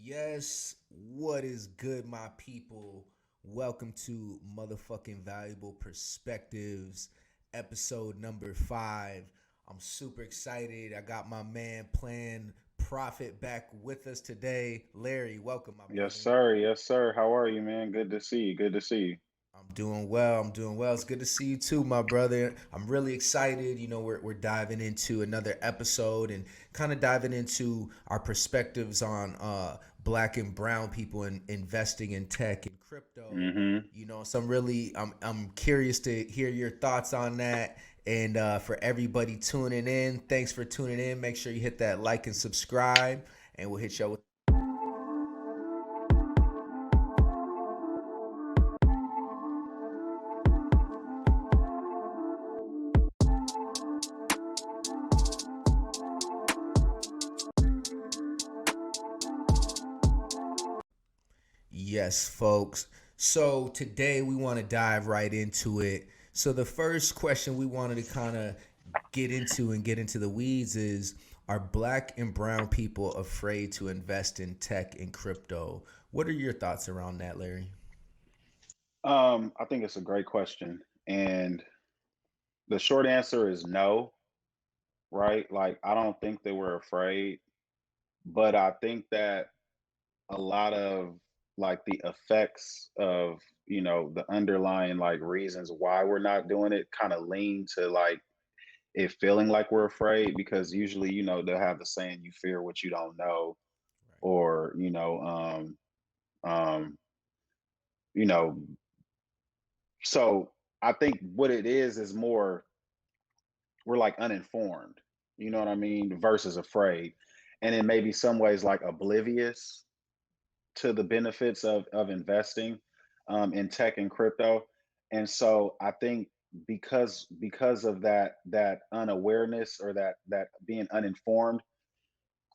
Yes. What is good, my people? Welcome to Motherfucking Valuable Perspectives, episode number 5. I'm super excited. I got my man Plan Profit back with us today. Larry, welcome, my Yes, brother. sir. Yes, sir. How are you, man? Good to see you. Good to see you. I'm doing well. I'm doing well. It's good to see you too, my brother. I'm really excited. We're diving into another episode and kind of diving into our perspectives on black and brown people and investing in tech and crypto. Mm-hmm. So I'm curious to hear your thoughts on that. And for everybody tuning in, thanks for tuning in. Make sure you hit that like and subscribe, and we'll hit you with. Yes, folks. So today we want to dive right into it. So the first question we wanted to kind of get into the weeds is, are black and brown people afraid to invest in tech and crypto? What are your thoughts around that, Larry? I think it's a great question. And the short answer is no, right? Like, I don't think they were afraid, but I think that a lot of like the effects of, the underlying like reasons why we're not doing it kind of lean to like it feeling like we're afraid because usually, they'll have the saying, you fear what you don't know, or, um, you know, So I think what it is more we're like uninformed, you know what I mean, versus afraid. And in maybe some ways like oblivious to the benefits of investing in tech and crypto. And so I think because of that unawareness or that being uninformed,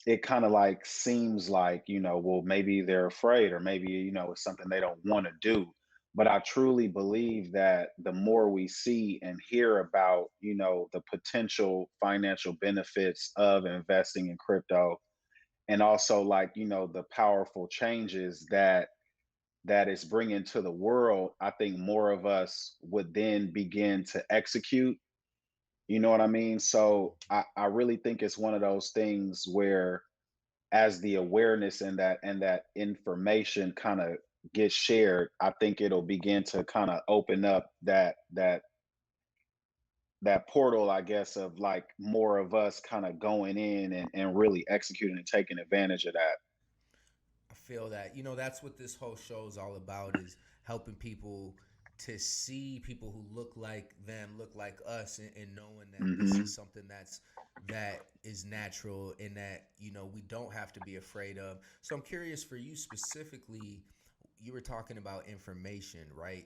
it kind of like seems like, well, maybe they're afraid or maybe, it's something they don't want to do. But I truly believe that the more we see and hear about, the potential financial benefits of investing in crypto, and also like, the powerful changes that it's bringing to the world, I think more of us would then begin to execute. You know what I mean? So I really think it's one of those things where as the awareness and that information kind of gets shared, I think it'll begin to kind of open up that portal, I guess, of like more of us kind of going in and really executing and taking advantage of that. I feel that. That's what this whole show is all about, is helping people to see people who look like them, look like us, and knowing that this is Hmm. something that is natural and that, we don't have to be afraid of. So I'm curious for you specifically, you were talking about information, right?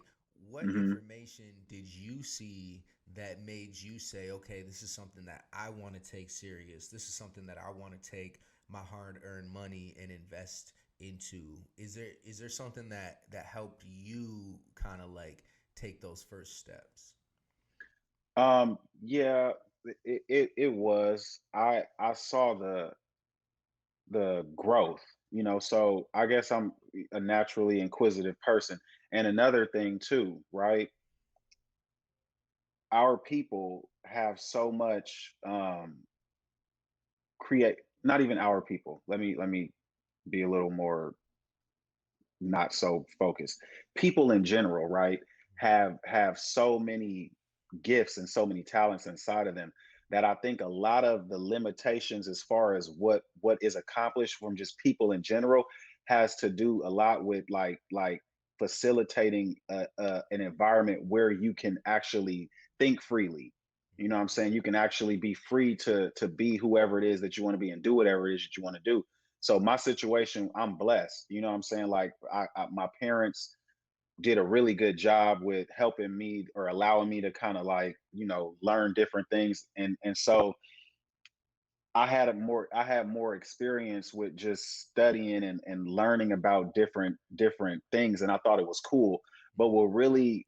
What Hmm. information did you see that made you say, okay, this is something that I want to take serious. This is something that I want to take my hard-earned money and invest into. Is there something that helped you kind of like take those first steps? Yeah, it was. I saw the growth, so I guess I'm a naturally inquisitive person. And another thing too, right? Our people have so much create not even our people. Let me be a little more not so focused. People in general, right, have so many gifts and so many talents inside of them that I think a lot of the limitations as far as what is accomplished from just people in general has to do a lot with like facilitating an environment where you can actually think freely. You know what I'm saying? You can actually be free to be whoever it is that you want to be and do whatever it is that you want to do. So my situation, I'm blessed. You know what I'm saying? Like my parents did a really good job with helping me or allowing me to kind of like, learn different things. And so I had more experience with just studying and learning about different things. And I thought it was cool. But what really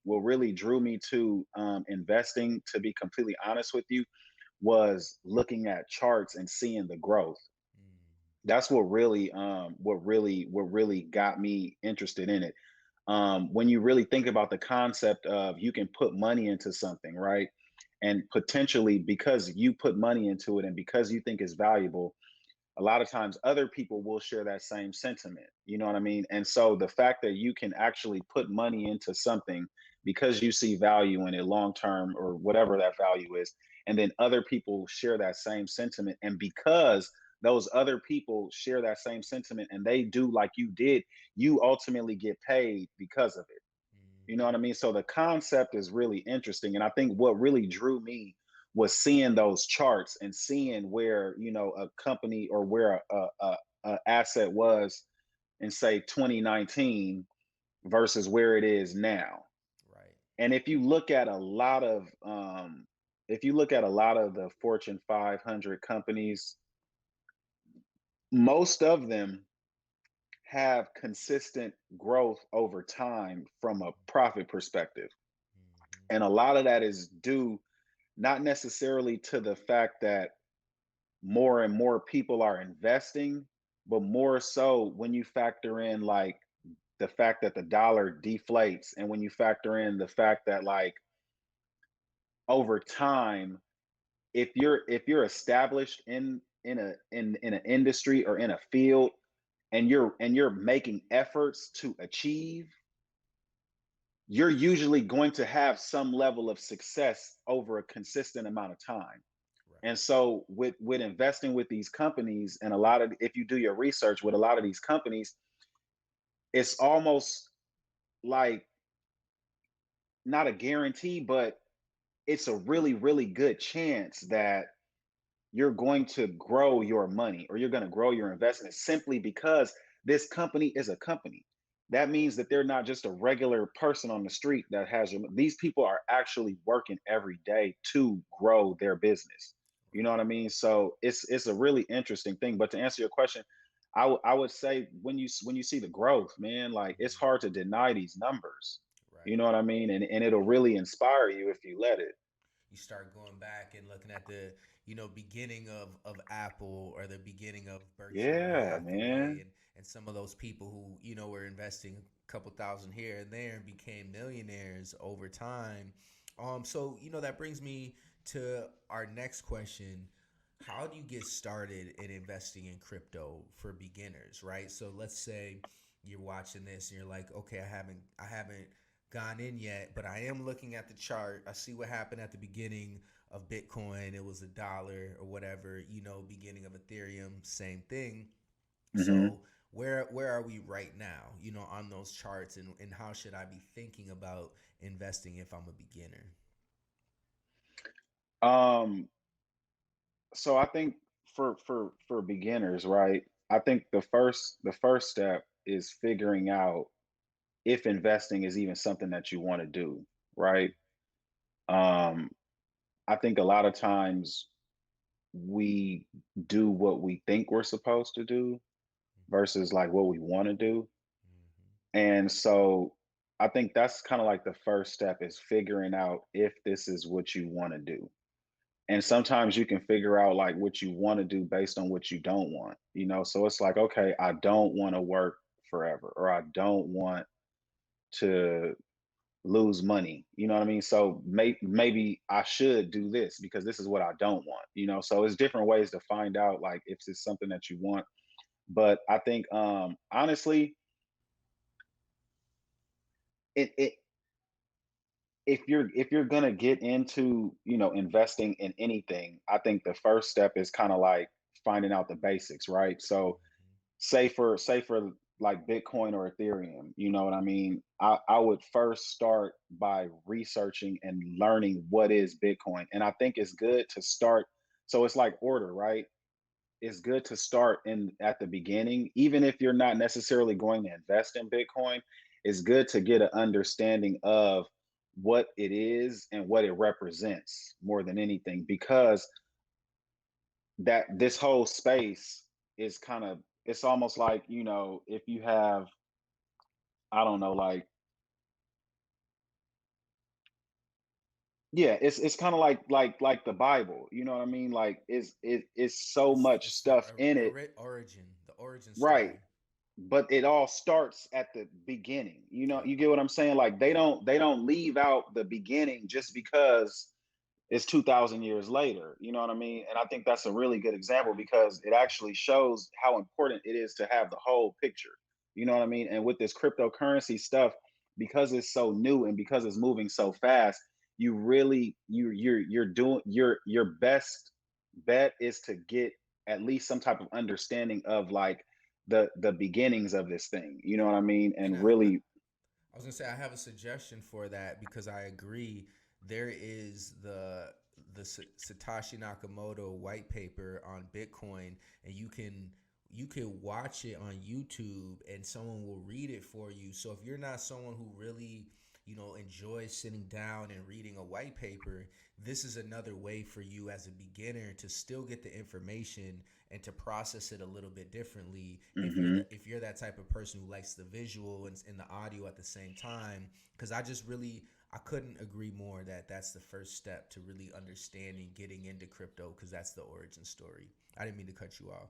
drew me to investing, to be completely honest with you, was looking at charts and seeing the growth. That's what really got me interested in it. When you really think about the concept of you can put money into something, right? And potentially because you put money into it and because you think it's valuable, a lot of times other people will share that same sentiment. You know what I mean? And so the fact that you can actually put money into something because you see value in it long term or whatever that value is, and then other people share that same sentiment. And because those other people share that same sentiment and they do like you did, you ultimately get paid because of it. You know Hmm. what I mean? So the concept is really interesting. And I think what really drew me was seeing those charts and seeing where, a company or where a asset was in say 2019 versus where it is now. Right. And if you look at a lot of the Fortune 500 companies, most of them have consistent growth over time from a profit perspective. Hmm. And a lot of that is due not necessarily to the fact that more and more people are investing, but more so when you factor in like the fact that the dollar deflates and when you factor in the fact that like over time, if you're established in an industry or in a field and you're making efforts to achieve, you're usually going to have some level of success over a consistent amount of time. Right. And so with investing with these companies and a lot of if you do your research with a lot of these companies, it's almost like not a guarantee, but it's a really, really good chance that you're going to grow your money or you're going to grow your investment simply because this company is a company. That means that they're not just a regular person on the street that has these people are actually working every day to grow their business. You know what I Right. mean? So it's a really interesting thing. But to answer your question, I would say when you see the growth, man, like it's Hmm. hard to deny these numbers. You Right. know what I mean? And it'll really inspire you if you let it. You start going back and looking at the beginning of Apple or the beginning of Berkshire Yeah, Hathaway man. and some of those people who were investing a couple thousand here and there and became millionaires over time. So that brings me to our next question. How do you get started in investing in crypto for beginners, right? So let's say you're watching this and you're like, okay, I haven't gone in yet, but I am looking at the chart. I see what happened at the beginning of Bitcoin. It was $1 or whatever, beginning of Ethereum, same thing. Hmm. So where are we right now, on those charts, and how should I be thinking about investing if I'm a beginner? Um, so I think for beginners, right? I think the first step is figuring out if investing is even something that you want to do, right? Um, I think a lot of times we do what we think we're supposed to do versus like what we want to do. Mm-hmm. And so I think that's kind of like the first step is figuring out if this is what you want to do. And sometimes you can figure out like what you want to do based on what you don't want. So it's like, okay, I don't want to work forever or I don't want to lose money. You know what I mean? So maybe I should do this because this is what I don't want. So it's different ways to find out like if it's something that you want. But I think honestly, it if you're gonna get into investing in anything, I think the first step is kind of like finding out the basics, right? So say for like Bitcoin or Ethereum, you know what I mean? I would first start by researching and learning what is Bitcoin. And I think it's good to start. So it's like order, right? It's good to start in at the beginning, even if you're not necessarily going to invest in Bitcoin. It's good to get an understanding of what it is and what it represents more than anything, because that this whole space is kind of it's almost like if you have I don't know like yeah, it's kind of like the Bible, you know what I mean? Like it's so much It's the stuff in it, origin, the origin right? story. But it all starts at the beginning. You know, Yep. you get what I'm saying? Like Yep. they don't leave out the beginning just because it's 2000 years later. You know what I mean? And I think that's a really good example because it actually shows how important it is to have the whole picture. You know what I mean? And with this cryptocurrency stuff, because it's so new and because it's moving so fast, you really you're doing your best bet is to get at least some type of understanding of like the beginnings of this thing. You know what I mean? And And really, I was gonna say I have a suggestion for that because I agree. There is the Satoshi Nakamoto white paper on Bitcoin, and you can watch it on YouTube, and someone will read it for you. So if you're not someone who really enjoys sitting down and reading a white paper, this is another way for you as a beginner to still get the information and to process it a little bit differently mhm. if you're that type of person who likes the visual and the audio at the same time. Because I couldn't agree more that that's the first step to really understanding getting into crypto, because that's the origin story. I didn't mean to cut you off.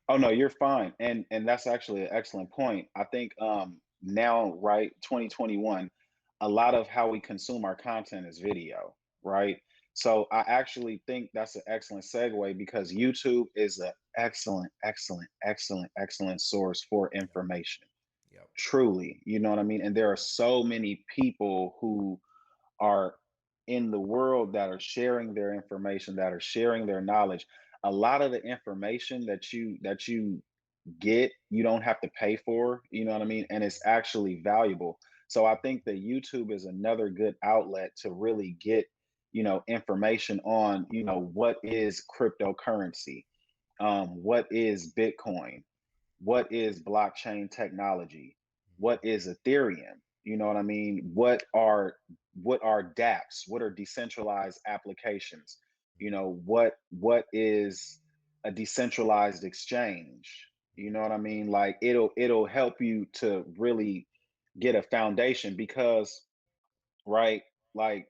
Oh no, you're fine. And that's actually an excellent point. I think now, right, 2021, a lot of how we consume our content is video, right? So I actually think that's an excellent segue because YouTube is an excellent, excellent, excellent, excellent source for Yep. information. Yep. Truly, you know what I mean? And there are so many people who are in the world that are sharing their information, that are sharing their knowledge. A lot of the information that you get, you don't have to pay for, you know what I mean? And it's actually valuable. So I think that YouTube is another good outlet to really get, information on, what is cryptocurrency, what is Bitcoin, what is blockchain technology, what is Ethereum, you know what I mean? What are dapps, what are decentralized applications, what is a decentralized exchange, you know what I mean? Like it'll help you to really get a foundation because, right, like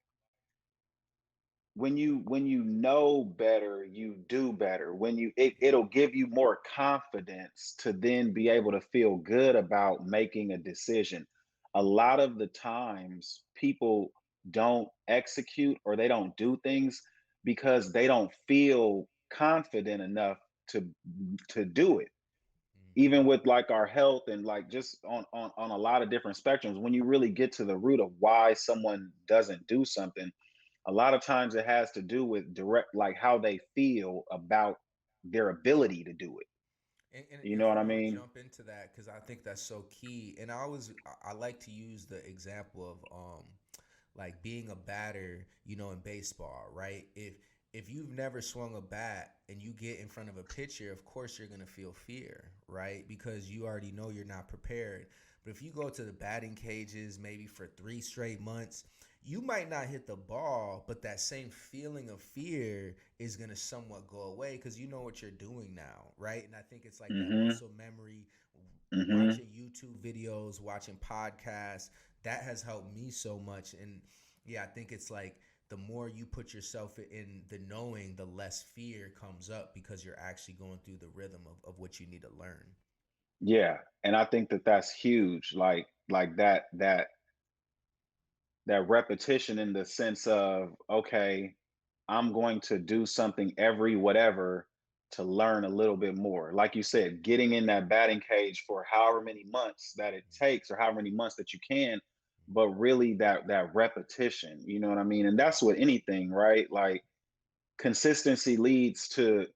when you know better, you do better. When Yep. it'll give you more confidence to then be able to feel good about making a decision. A lot of the times people don't execute or they don't do things because they don't feel confident enough to to do it. Mm-hmm. Even with like our health and like just on a lot of different spectrums, when you really get to the root of why someone doesn't do something, a lot of times it has to do with direct, like how they feel about their ability to do it. And You know if what I I want to mean? jump into that, because I think that's so key, and I like to use the example of like being a batter, in baseball, right? If you've never swung a bat and you get in front of a pitcher, of course you're gonna feel fear, right? Because you already know you're not prepared. But if you go to the batting cages maybe for 3 straight months, you might not hit the ball, but that same feeling of fear is going to somewhat go away because you know what you're doing now, right? And I think it's like that Mm-hmm. muscle memory, Mm-hmm. watching YouTube videos, watching podcasts, that has helped me so much. And yeah, I think it's like the more you put yourself in the knowing, the less fear comes up because you're actually going through the rhythm of what you need to learn. Yeah. And I think that that's huge. Like that repetition in the sense of, okay, I'm going to do something every whatever to learn a little bit more. Like you said, getting in that batting cage for however many months that it takes or however many months that you can, but really that repetition, you know what I mean? And that's with anything, right? Like consistency leads to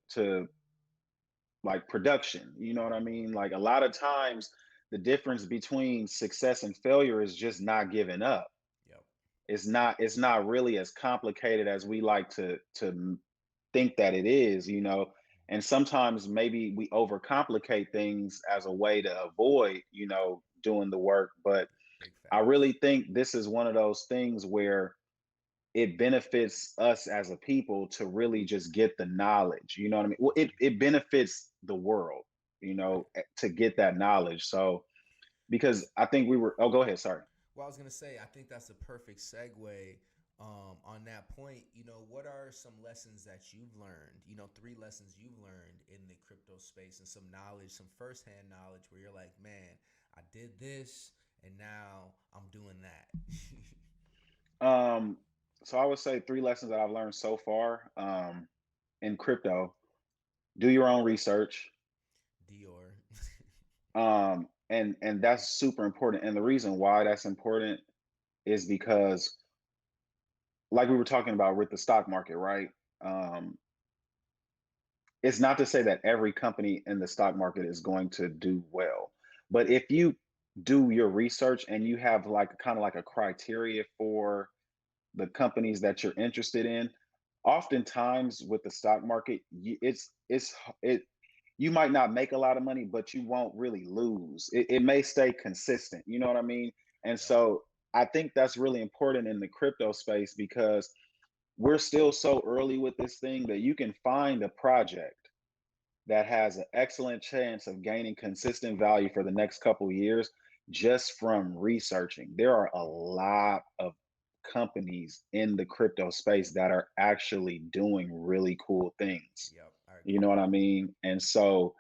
like production, you know what I mean? Like a lot of times the difference between success and failure is just not giving up. Yep. It's not really as complicated as we like to think that it is, and sometimes maybe we overcomplicate things as a way to avoid, doing the work. But Big I facts. really think this is one of those things where it benefits us as a people to really just get the knowledge, you know what I mean? Well, it benefits the world, Right. to get that knowledge. So because I think we were, oh, go ahead, sorry. Well, I was gonna say, I think that's a perfect segue. On that point, what are some lessons that you've learned? 3 lessons you've learned in the crypto space, and some knowledge, some firsthand knowledge where you're like, man, I did this and now I'm doing that. Um, so I would say 3 lessons that I've learned so far in crypto: do your own research, Dior. and that's super important. And the reason why that's important is because, like we were talking about with the stock market, right? Um, it's not to say that every company in the stock market is going to do well, but if you do your research and you have like kind of like a criteria for the companies that you're interested in, oftentimes with the stock market, it you might not make a lot of money, but you won't really lose. It may stay consistent. You know what I mean? And Yep. so I think that's really important in the crypto space because we're still so early with this thing that you can find a project that has an excellent chance of gaining consistent value for the next couple of years just from researching. There are a lot of companies in the crypto space that are actually doing really cool things. Yep. I You know agree. what I mean? And so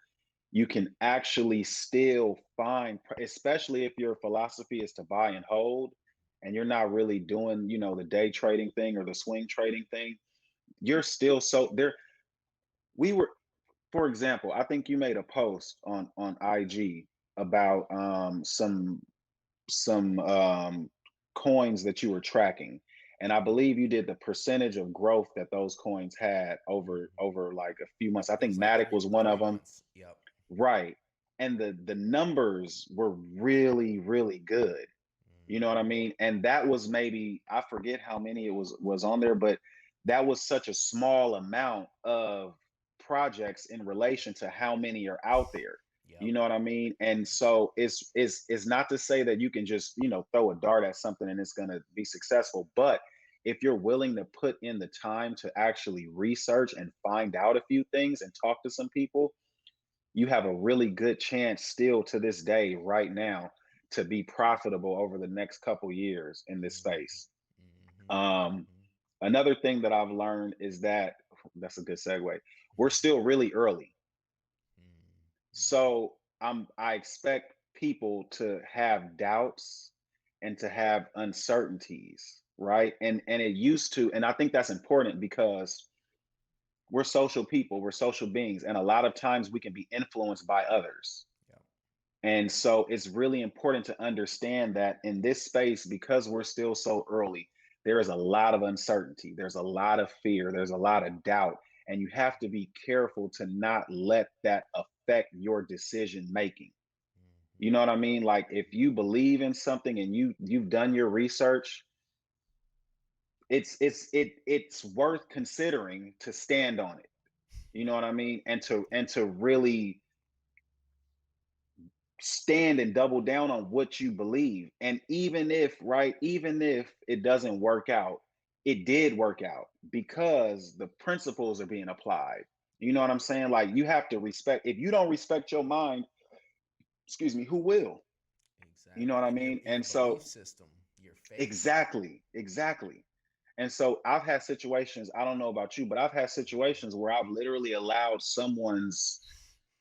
you can actually still find, especially if your philosophy is to buy and hold and you're not really doing, the day trading thing or the swing trading thing, you're still so there. We were For example, I think you made a post on IG about some coins that you were tracking, and I believe you did the percentage of growth that those coins had Hmm. over like a few months. I It was think like Matic three was one of three them, months. Yep. right? And the numbers were really really good. You know what I Hmm. mean? And that was maybe, I forget how many it was on there, but that was such a small amount of projects in relation to how many are out there. Yep. You know what I mean? And so it's not to say that you can just, throw a dart at something and it's going to be successful, but if you're willing to put in the time to actually research and find out a few things and talk to some people, you have a really good chance still to this day right now to be profitable over the next couple years in this Hmm. space. Hmm. um, Hmm. Another thing that I've learned is that, that's a good segue, we're still really early. So I expect people to have doubts and to have uncertainties, right? And it used to, and I think that's important because we're social people, we're social beings, and a lot of times we can be influenced by others. Yep. And so it's really important to understand that in this space, because we're still so early, there is a lot of uncertainty, there's a lot of fear, there's a lot of doubt. And you have to be careful to not let that affect your decision making. Hmm. You know what I mean? Like if you believe in something and you've done your research, it's worth considering to stand on it. You know what I mean? Yep. And to really stand and double down on what you believe. And even if it doesn't work out, it did work out because the principles are being applied. You know what I'm saying? Like you have to respect, if you don't respect your mind, excuse me, who will? You know Exactly. what I And your mean? your And belief so system, your faith. exactly. And so I've had situations, I don't know about you, but I've had situations where I've literally allowed someone's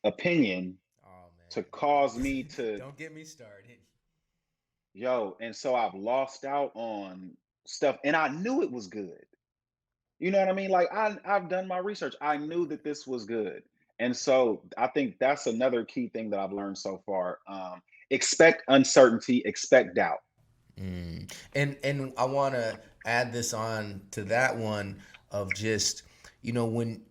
opinion Oh to man, cause me to, don't get me started. and so I've lost out on stuff and I knew it was good. You know what I mean? Like I've done my research. I knew that this was good. And so I think that's another key thing that I've learned so far. Expect uncertainty, expect doubt. And I want to add this on to that one of just when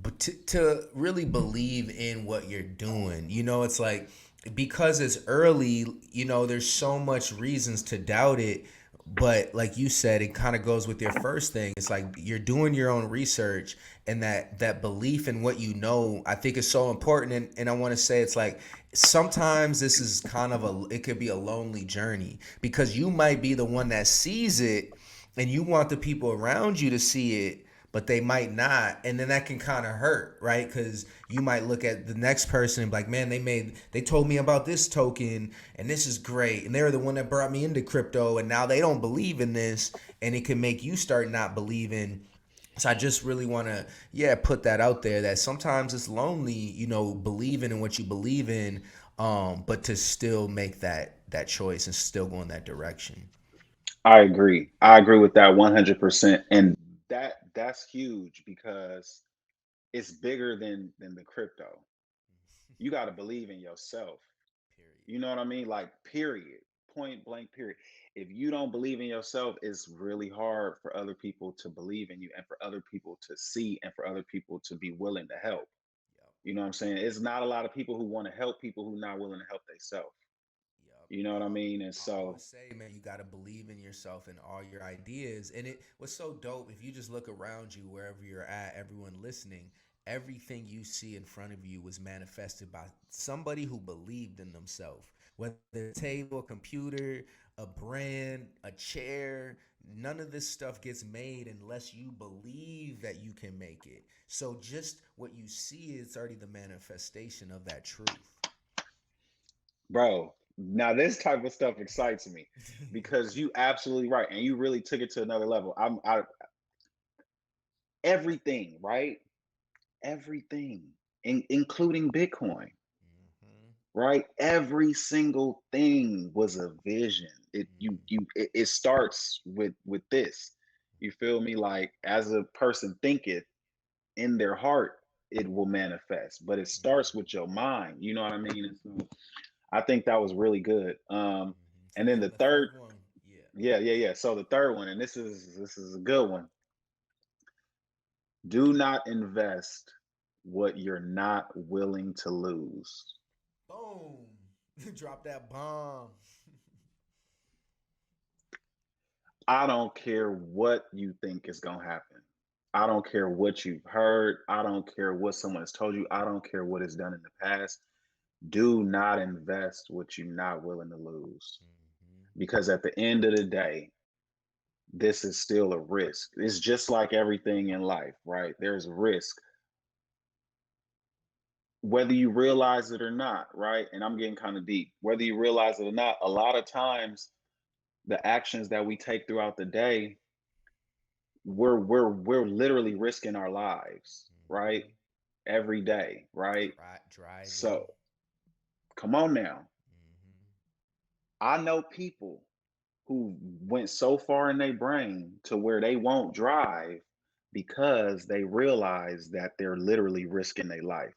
but to really believe in what you're doing. It's like because it's early, there's so much reasons to doubt it. But like you said, it kind of goes with your first thing. It's like you're doing your own research, and that belief in what you know, I think is so important. And I want to say it's like sometimes this is kind of it could be a lonely journey because you might be the one that sees it and you want the people around you to see it, but they might not, and then that can kind of hurt, right? Because you might look at the next person and be like, man, they told me about this token and this is great, and they're the one that brought me into crypto, and now they don't believe in this, and it can make you start not believing. So I just really want to, yeah, put that out there that sometimes it's lonely, believing in what you believe in, but to still make that choice and still go in that direction. I agree. I agree with that 100%. And that's huge because it's bigger than the crypto. You got to believe in yourself. Period. You know what I mean? Like, period. Point blank, period. If you don't believe in yourself, it's really hard for other people to believe in you and for other people to see and for other people to be willing to help. Yep. You know what I'm saying? It's not a lot of people who want to help people who not willing to help themselves. Yep. You know what I mean? And I always so, say, man, you got to believe in yourself and all your ideas. And it was so dope. If you just look around you, wherever you're at, everyone listening, everything you see in front of you was manifested by somebody who believed in themselves. Whether it's a table, a computer, a brand, a chair, none of this stuff gets made unless you believe that you can make it. So just what you see is already the manifestation of that truth. bro, now this type of stuff excites me because you absolutely right. And you really took it to another level. Everything, right? Everything, including Bitcoin, Hmm. right? Every single thing was a vision. It starts with this. You feel me? Like, as a person thinketh in their heart, it will manifest. But it starts with your mind. You know what I mean? And so I think that was really good. So And then the the third, third one, yeah. yeah. So the third one, and this is a good one. Do not invest what you're not willing to lose. Boom. Drop that bomb. I don't care what you think is going to happen. I don't care what you've heard. I don't care what someone has told you. I don't care what is done in the past. Do not invest what you're not willing to lose. Hmm. Because at the end of the day, this is still a risk. It's just like everything in life, right? There's risk, whether you realize it or not, right? And I'm getting kind of deep. Whether you realize it or not, a lot of times the actions that we take throughout the day, we're literally risking our lives, right? Hmm. Every day, right? Driving. So come on now. Hmm. I know people who went so far in their brain to where they won't drive because they realize that they're literally risking their life.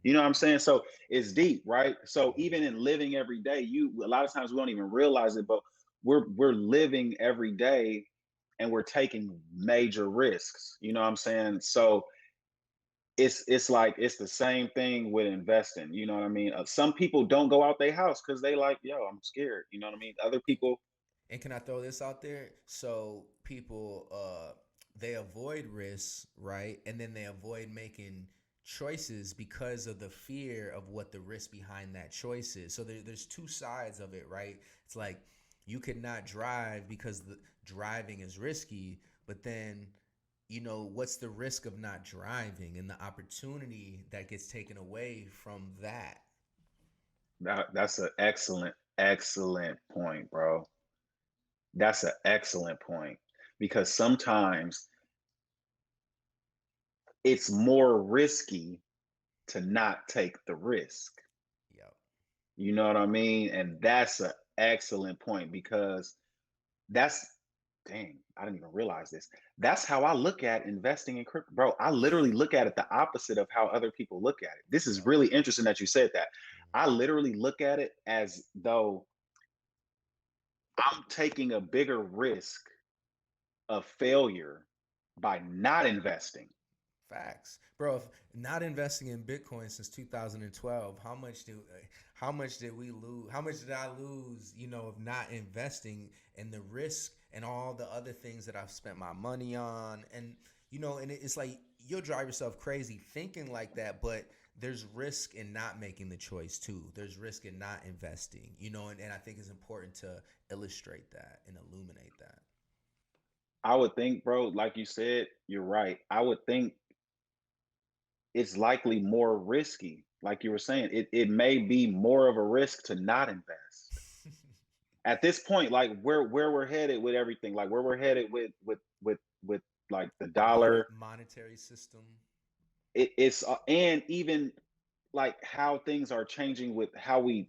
You know what I'm saying? So it's deep, right? So even Hmm. in living every day, you a lot of times we don't even realize it, but we're living every day and we're taking major risks. You know what I'm saying? So it's like it's the same thing with investing. You know what I mean? Some people don't go out their house because they like, yo, I'm scared. You know what I mean? Other people, And can I throw this out there? So people they avoid risks, right? And then they avoid making choices because of the fear of what the risk behind that choice is. So there's two sides of it, right? It's like you could not drive because the driving is risky, but then what's the risk of not driving and the opportunity that gets taken away from that? that's an excellent point, bro. That's an excellent point because sometimes it's more risky to not take the risk. Yep. You know what I mean? And that's an excellent point because that's dang, I didn't even realize this. That's how I look at investing in crypto. Bro, I literally look at it the opposite of how other people look at it. This is Yep. really interesting that you said that. I Hmm. literally look at it as though I'm taking a bigger risk of failure by not investing. Facts, bro. If not investing in Bitcoin since 2012, how much did we lose? How much did I lose? Of not investing and the risk and all the other things that I've spent my money on, and it's like you'll drive yourself crazy thinking like that, but there's risk in not making the choice too. There's risk in not investing, and I think it's important to illustrate that and illuminate that. I would think, bro, like you said, you're right. I would think it's likely more risky. Like you were saying, it may be more of a risk to not invest. At this point, like where we're headed with everything, like where we're headed with like the The dollar, monetary system. it's and even like how things are changing with how we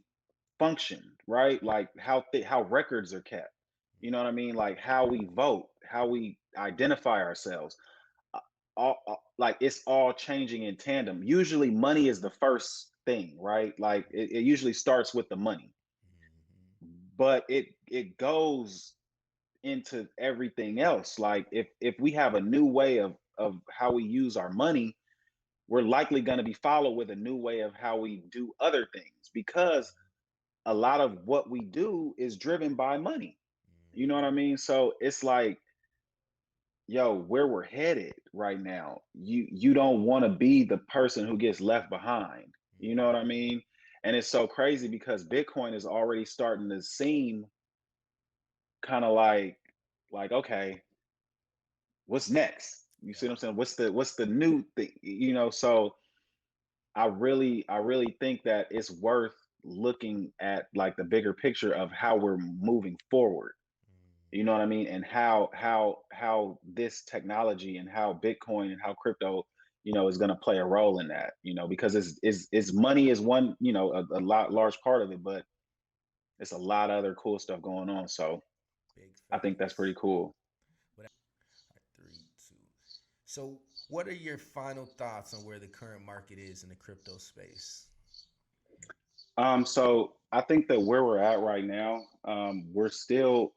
function, right? Like how records are kept. You know what I mean? Like how we vote, how we identify ourselves. Uh, like it's all changing in tandem. Usually, money is the first thing, right? Like it usually starts with the money, Mhm. but it goes into everything else. Like if we have a new way of how we use our money, we're likely going to be followed with a new way of how we do other things because a lot of what we do is driven by money. You know what I Mhm. mean? So it's like, yo, where we're headed right now, you don't want to be the person who gets left behind. You know what I Mhm. mean? And it's so crazy because Bitcoin is already starting to seem kind of like okay, what's next? You see what I'm Yeah. saying? What's the new thing? So I really think that it's worth looking at like the bigger picture of how we're moving forward. You know Mhm. what I mean? And how this technology and how Bitcoin and how crypto, is going to play a role in that. Because it's money is one, a lot large part of it, but it's a lot of other cool stuff going on. So Big I think that's facts. pretty cool. What? Three, two. So, what are your final thoughts on where the current market is in the crypto space? So I think that where we're at right now, we're still,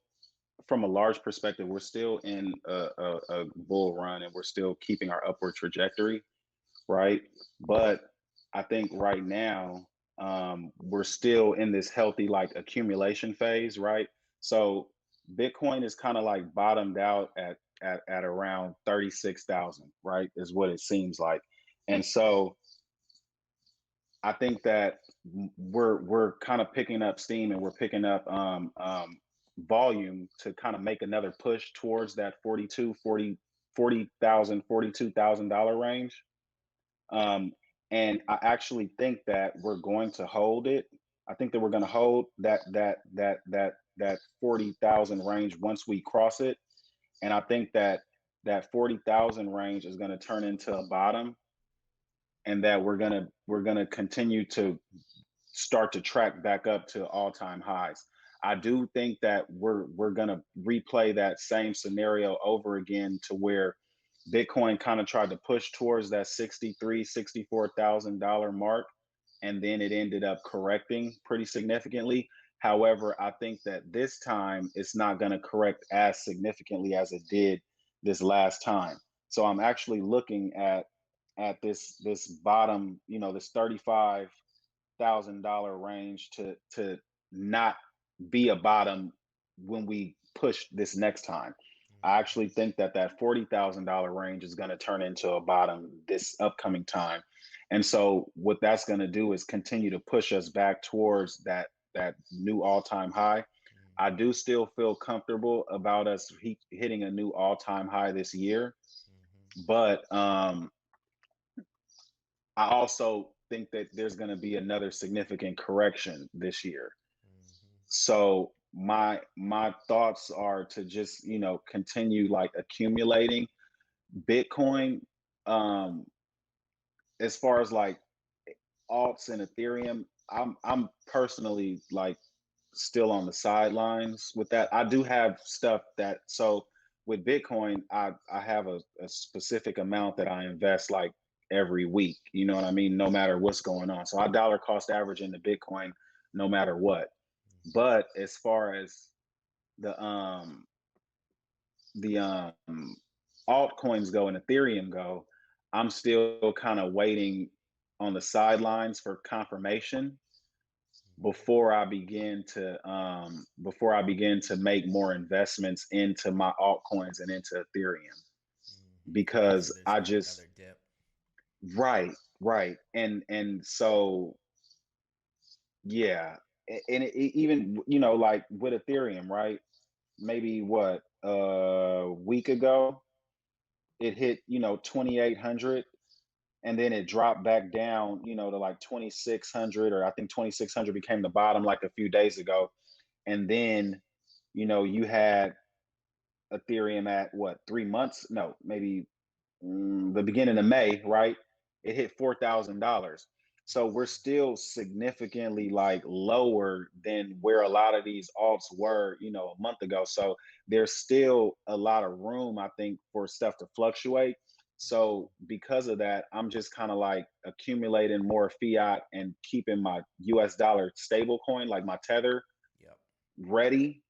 from a large perspective, we're still in a bull run and we're still keeping our upward trajectory, right? But I think right now, we're still in this healthy like accumulation phase, right? So Bitcoin is kind of like bottomed out at around 36,000, right? Is what it seems like. And so I think that we're kind of picking up steam and we're picking up volume to kind of make another push towards that 40,000, $42,000 range. Um, and I actually think that we're going to hold it. I think that we're going to hold that 40,000 range once we cross it. And I think that that 40,000 range is going to turn into a bottom, and that we're gonna continue to start to track back up to all-time highs. I do think that we're gonna replay that same scenario over again to where Bitcoin kind of tried to push towards that 63, $64,000 mark, and then it ended up correcting pretty significantly. However, I think that this time it's not going to correct as significantly as it did this last time. So I'm actually looking at this bottom, this $35,000 range to not be a bottom when we push this next time. I actually Mhm. think that that $40,000 range is going to turn into a bottom this upcoming time. And so what that's going to do is continue to push us back towards that new all-time high. I Mhm. do still feel comfortable about us hitting a new all-time high this year, Mhm. but I also think that there's going to be another significant correction this year. Mhm. So my thoughts are to just, continue like accumulating Bitcoin. Um, as far as like alts and Ethereum, I'm personally like still on the sidelines with that. I do have stuff that, so with Bitcoin, I have a specific amount that I invest like every week. You know what I mean? No matter what's going on. So I dollar cost average into Bitcoin no matter what. But as far as the um the altcoins go and Ethereum go, I'm still kind of waiting on the sidelines for confirmation Mhm. before I begin to make more investments into my altcoins and into Ethereum, Mhm. Waiting for because there to I be just another dip. right. And so yeah, and even like with Ethereum, right? Maybe what? a week ago. It hit, 2,800, and then it dropped back down, to like 2,600, or I think 2,600 became the bottom like a few days ago. And then, you had Ethereum at what, 3 months? No, maybe the beginning of May, right? It hit $4,000. So we're still significantly like lower than where a lot of these alts were, a month ago. So there's still a lot of room, I think, for stuff to fluctuate. So because of that, I'm just kind of like accumulating more fiat and keeping my US dollar stable coin, like my tether, Yep. ready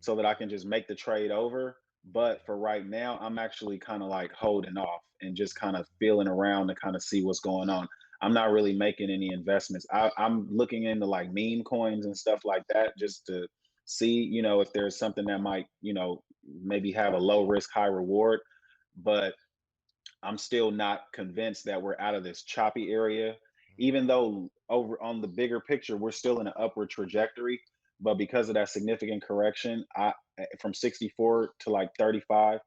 so that I Mm-hmm. can just make the trade over. But for right now, I'm actually kind of like holding off and just kind of feeling around to kind of see what's going on. I'm not really making any investments. I'm looking into like meme coins and stuff like that just to see, if there's something that might, maybe have a low risk, high reward. But I'm still not convinced that we're out of this choppy area, even though over on the bigger picture, we're still in an upward trajectory. But because of that significant correction, from 64 to like 35,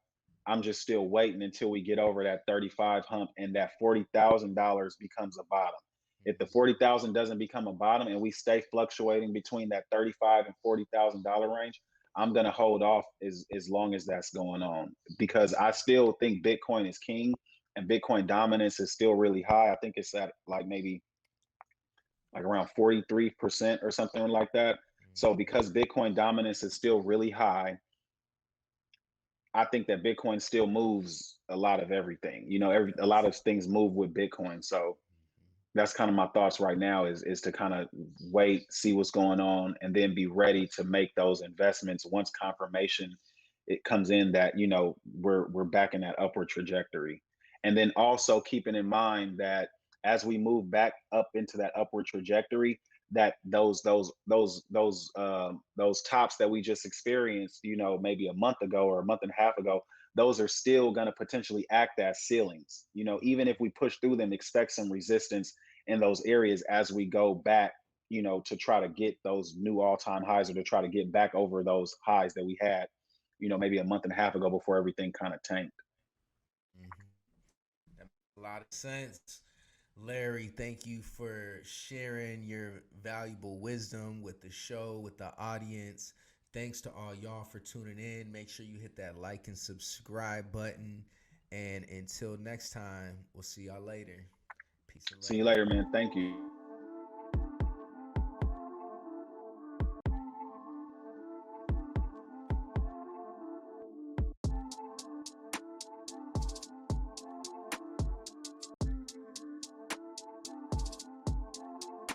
I'm just still waiting until we get over that 35 hump and that $40,000 becomes a bottom. If the Mm-hmm. 40,000 doesn't become a bottom and we stay fluctuating between that 35 and $40,000 range, I'm gonna hold off as long as that's going on, because I still think Bitcoin is king and Bitcoin dominance is still really high. I think it's at like maybe like around 43% or something like that. So Mm-hmm. because Bitcoin dominance is still really high, I think that Bitcoin still moves a lot of everything. It A lot does. of things move with Bitcoin. So Mm-hmm. that's kind of my thoughts right now is to kind of wait, see what's going on, and then be ready to make those investments once confirmation it comes in that we're back in that upward trajectory. And then also keeping in mind that as we move back up into that upward trajectory, that those tops that we just experienced, maybe a month ago or a month and a half ago, those are still going to potentially act as ceilings. Even if we push through them, expect some resistance in those areas as we go back, to try to get those new all-time highs, or to try to get back over those highs that we had, maybe a month and a half ago before everything kind of tanked. Mm-hmm. That makes a lot of sense. Larry, thank you for sharing your valuable wisdom with the show, with the audience. Thanks to all y'all for tuning in. Make sure you hit that like and subscribe button. And until next time, we'll see y'all later. Peace and See you love. later, man. Thank you.